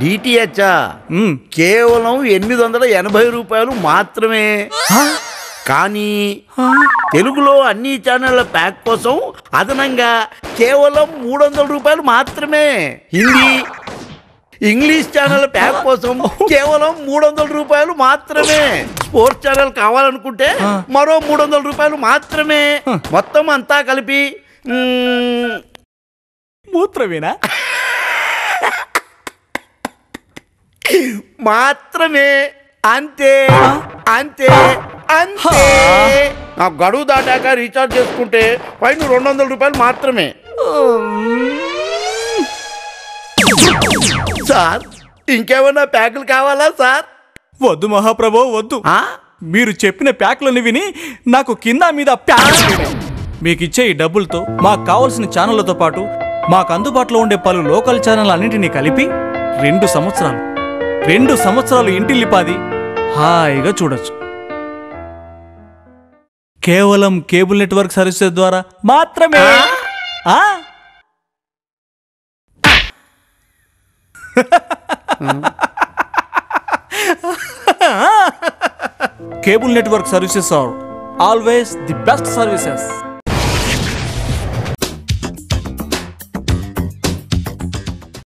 DTH కేవలం 880 రూపాయలు మాత్రమే. కానీ తెలుగులో అన్ని ఛానళ్ల ప్యాక్ కోసం అదనంగా కేవలం 300 రూపాయలు మాత్రమే. హిందీ ఇంగ్లీష్ ఛానల్ ప్యాక్ కోసం కేవలం 300 రూపాయలు మాత్రమే. స్పోర్ట్స్ ఛానల్ కావాలనుకుంటే మరో 300 రూపాయలు మాత్రమే. మొత్తం అంతా కలిపి మూత్రమేనా? మాత్రమే. అంతే అంతే అంతే. నా గడువు దాటాక రీఛార్జ్ చేసుకుంటే పైన 200 రూపాయలు మాత్రమే. సార్ ఇంకేమన్నా ప్యాకులు కావాలా సార్? వద్దు మహాప్రభో వద్దు. మీరు చెప్పిన ప్యాకులను విని నాకు కింద మీద ప్యాక్. మీకు ఇచ్చే ఈ డబ్బులతో మాకు కావాల్సిన ఛానళ్లతో పాటు మాకు అందుబాటులో ఉండే పలు లోకల్ ఛానల్ అన్నింటినీ కలిపి 2 సంవత్సరాలు ఇంటిల్లిపాది హాయిగా చూడొచ్చు. కేవలం కేబుల్ నెట్వర్క్ సర్వీసెస్ ద్వారా మాత్రమే. Cable network services are always the best services.